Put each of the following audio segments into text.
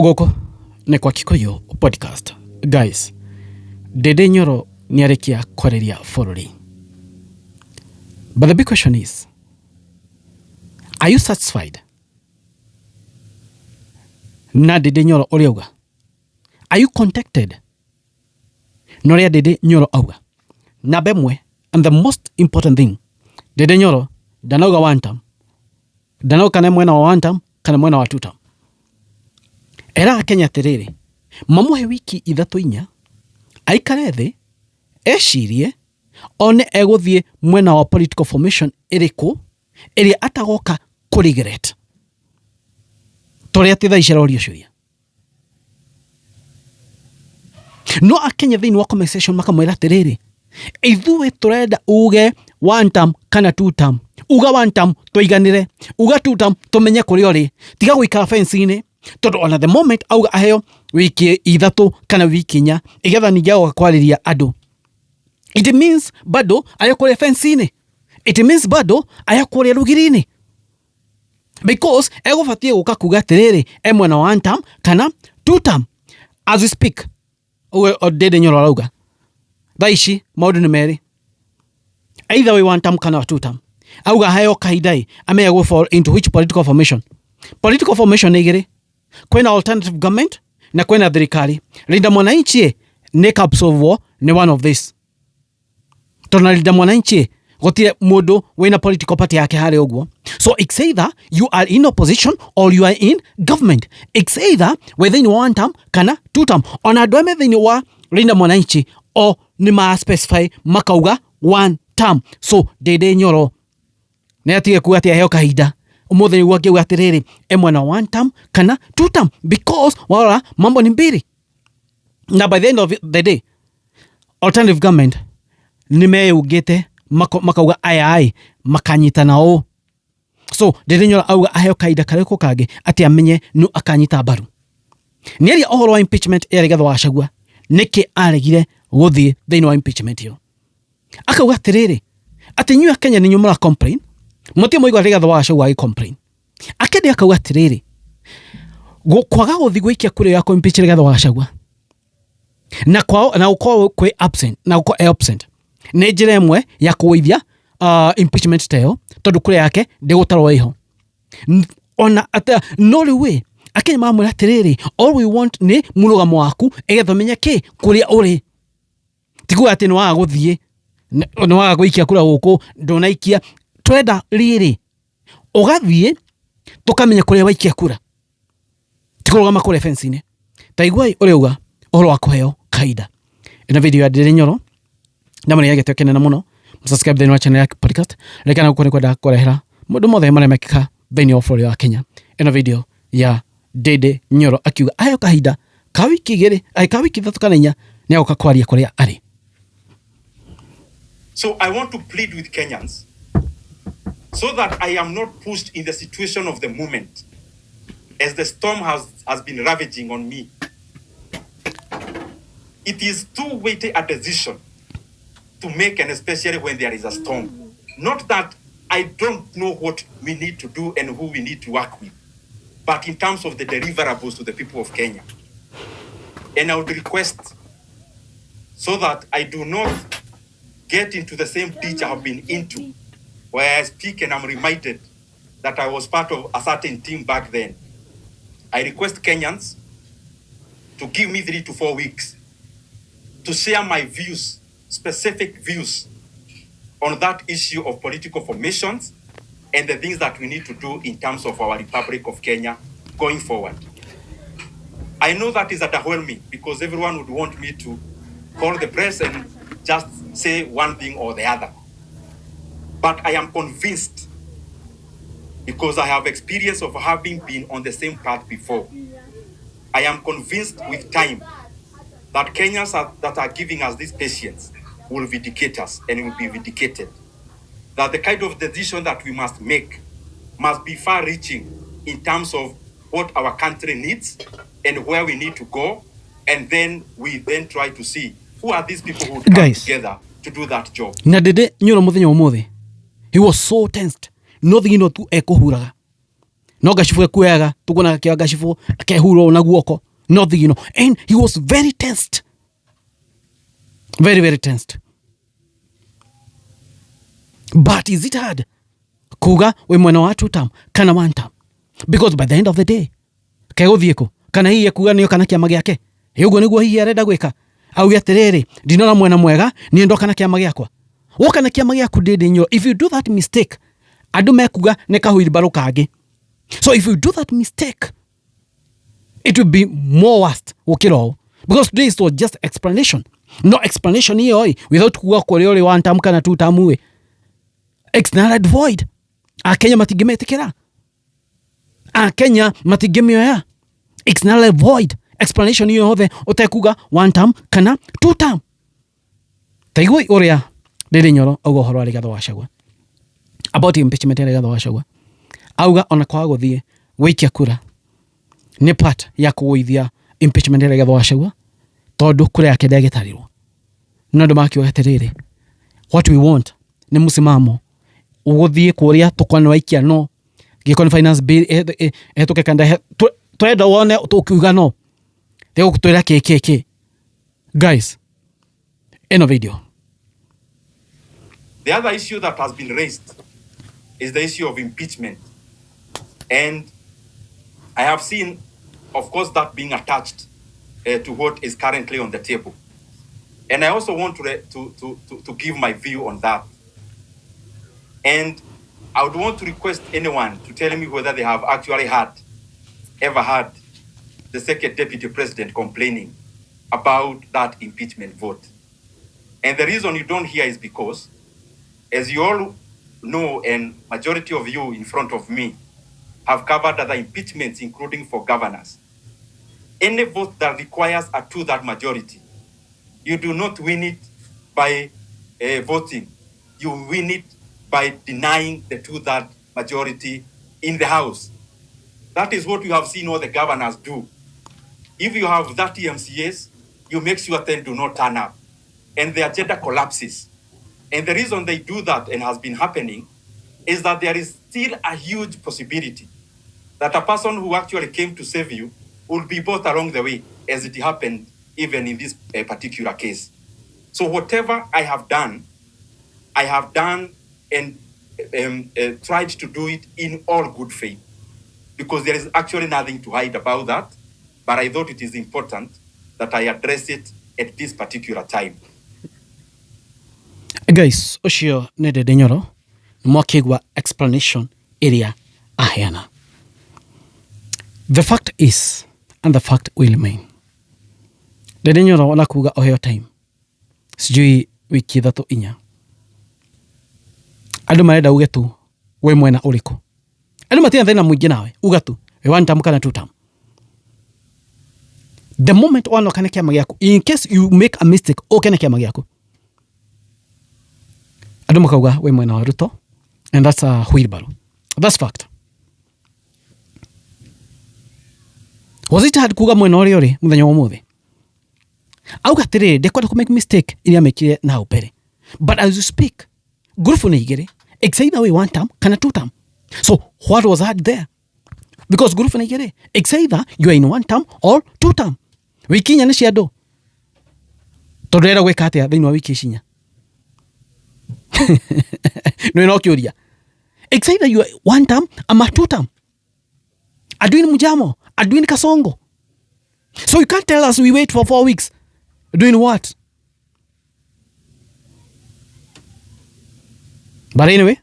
Ugoko ni kwa Kikuyu podcast. Guys, Ndindi Nyoro niarekia kwareria bururi. But the big question is, are you satisfied? Na Ndindi Nyoro uriauga? Are you contacted? Noria Ndindi Nyoro auga. Na bemwe, and the most important thing, Ndindi Nyoro danauga one term. Danauga kana mwena wa one term, kana mwena wa two term. Era Kenya terere. Mamuhe wiki ithatu inya. Aikare thi, ecirie, one eguthie mwena wa political formation iriku, iria atagoka kuregret. Toria titha icera ciuria. No Akenya thini wa conversation makamwira terere. Ithuĩ turenda uge one term kana two term. Uga one term tuiganire. Uga two term tumenye kuri ori. Tiga guikara fence-ini. Todo on the moment auga AHEO wiki ithatu kana wiki inya igetha ningi kwariria andu. It means bado ayakore fence-ini. It means bado ayakore rugiri-ini. Because egubatie guka kuga terere mwena wa one term kana two term. As we speak, Ndindi Nyoro arauga thaici maundu ni meri. Either we one term kana two term. Auga AHEO kaidai ame go fall into which political formation? Political formation igiri. Kwena alternative government na kwena thirikari. Linda mwananchi ni kapsovo ni one of this. Tona linda mwananchi gotire mundu wina political party yake hari uguo. So it's either you are in opposition or you are in government. It's either within one term kana two term. Ona dweme thini wa linda mwananchi o ni ma specify makauga one term. So Ndindi Nyoro ne atige kuatia AHEO kahinda. Umuthi wake ugatiriri mwena one term kana two term because wala mambo ni mbili. Na by the end of the day alternative government nimeugite makauga ai makanyitana o. So Ndindi Nyoro auga AHEO kaida kareko kage ati amenye nu akanyita baru. Neri ohoro wa impeachment erigatho wa Gachagua niki aregire guthie thini wa impeachment yo. Akauga tiriri ati nyu Kenya ni nyumura complain. Mutie moigwa rigatho wa Gachagua agi complain. Akende akauga tiriri kwaga guthi gwikia kure ya impeach rigatho wa Gachagua na kwao na uko kwe absent na uko absent ni njira imwe ya kuithia impeachment tayo tondu kure yake ndigutarwo iho. Ona ata no way Akenya mamwira tiriri all we want ni murugamo waku egetho menya ki kuria uri tigu ati no wa guthie no wa gwikia kura guku ndonaikia twenda riri ugathie tukamenya kuria waikia kura tikurugama kure fence-ini taigwai uriuga ohoro wa KURAKARÍO kaida ina video ya Ndindi Nyoro na mwana yake tekene na muno subscribe thini wa channel ya podcast rekana guko ni kwenda kurehera mundu mothe mara mekika thini wa bũrũri wa Kenya ina video ya Ndindi Nyoro akiuga AHEO kahinda ka wiki igiri ka wiki ithatu kana inya ni agoka kwaria kuria ari. So I want to plead with Kenyans so that I am not pushed in the situation of the moment as the storm has been ravaging on me. It is too weighty a decision to make, and especially when there is a storm. Not that I don't know what we need to do and who we need to work with, but in terms of the deliverables to the people of Kenya. And I would request so that I do not get into the same ditch I have been into, where I speak and I'm reminded that I was part of a certain team back then. I request Kenyans to give me 3 to 4 weeks to share my views, specific views on that issue of political formations and the things that we need to do in terms of our Republic of Kenya going forward. I know that is overwhelming because everyone would want me to call the press and just say one thing or the other. But I am convinced, because I have experience of having been on the same path before, I am convinced with time that Kenyans that are giving us this patience will vindicate us and will be vindicated. That the kind of decision that we must make must be far-reaching in terms of what our country needs and where we need to go, and then we try to see who are these people who come together to do that job. Na Ndindi Nyoro muthenya umuthi he was so tensed. Nothing tu ekuhuraga. no gacibu kuega tukuna kia gacibu akehuro na guoko nothing, you know, and he was very tensed, very tensed. But is it hard kuga we mwena wa TUTAM kana WAN TAM? Because by the end of the day keguthieko kana hiye kuga niyo kana kiama giake yugo niguo hiye arenda gwika au yatiriri ndinona mwena mwega ni ndo kana kiama giakwa woka na kiama giaku ndinyo. If you do that mistake andu mekuga ne kahuiri barukangi. So if you do that mistake it will be more worst ukiro, because today is just explanation, no explanation hiyo without kuga kuri uri WAN TAM kana TUTAM we external void. Akenya matigemetekera, Akenya matigemioya external void explanation hiyo hothe utekuga WAN TAM kana TUTAM. Taigui uria riri nyoro augo horo ari gatho wacagwa about impeachment ari gatho wacagwa auga ona kwa guthie wikia kura ni part ya kugoithia impeachment ari gatho wacagwa tondu kura yake ndagetarirwo no ndo makio gatiriri. What we want ni musimamo uguthie kuria tukwana waikia no gikon finance bill etuke kanda twenda wone tukiuga no thego kutwira keke. Guys, end of video. The other issue that has been raised is the issue of impeachment. And I have seen, of course, that being attached to what is currently on the table. And I also want to give my view on that. And I would want to request anyone to tell me whether they have actually ever heard the second deputy president complaining about that impeachment vote. And the reason you don't hear is because, as you all know, and majority of you in front of me have covered other impeachments, including for governors. Any vote that requires a 2/3 majority, you do not win it by voting. You win it by denying the 2/3 majority in the House. That is what you have seen all the governors do. If you have 30 MCAs, you make sure 10 do not turn up, and the agenda collapses. And the reason they do that, and has been happening, is that there is still a huge possibility that a person who actually came to save you will be bought along the way, as it happened even in this particular case. So whatever I have done and tried to do it in all good faith, because there is actually nothing to hide about that, but I thought it is important that I address it at this particular time. Guys, ucio nede denyoro mwakigwa explanation area aheana. The fact is, and the fact will remain. Dedenyoro wana kuga oheo time. Sijui wiki 3-4. Andu marenda uge tu we mwena uriku. Andu matina thina mwingi nawe uga tu we WAN TAM kana TUTAM. The moment wano kana kiama giaku, in case you make a mistake kana kiama giaku, andu makauga we mwena wa Ruto, and that's a wheelbarrow. That's fact. Was it hard kuga mwena ori muthenya wa muthi? Auga tiriri ndekwenda ku make mistake iria mekire na upere. But as you speak, group ni igere either we WAN TAM kana TUTAM. So what was hard there? Because group ni igere either you are in WAN TAM or TUTAM. Wikinya ni ciado tondera gwika atia thini wa wiki cinya no ino kiuria either you are WAN TAM ama TUTAM. Aduini mujamo, aduini kasongo. So you can't tell us we wait for 4 weeks. Doing what? But anyway,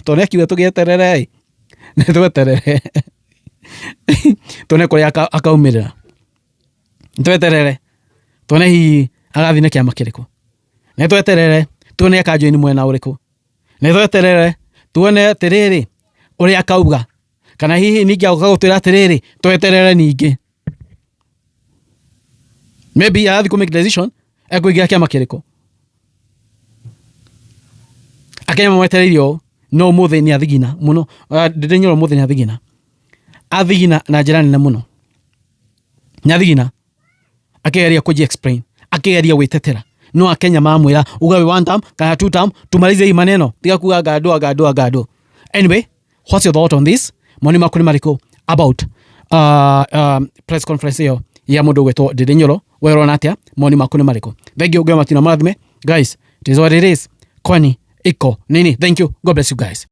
tone kiwe tugeterere. Netueterere. Tone kuri akaumirira. Tweterere. Tone hi agathine kiama kiriko. Netweterere. Tuone akajoini mwena uriku. Netweterere. Tuone tiriri uri akauga. Kana hihi ningi agutwira tiriri tweterere ningi. Maybe I have to make decision. Ekuigia kiama kiriko. Akenya mwetererio no muthe ni athigina muno. Dedenyoro muthe ni athigina. Athigina na jirani na muno. Nyathigina akegeria kuji explain, akegeria gwitetera. No Akenya mamwira uga we WAN TAM kana TUTAM tumalize hii maneno. Tiga kuga gado. Anyway, what's your thought on this? moni maku ni mariku about press conference hiyo ya mundu gwetwo Ndindi Nyoro werona atia moni maku ni mariku thank you gwe matina marathime guys it is what it is kwani iko nini thank you god bless you guys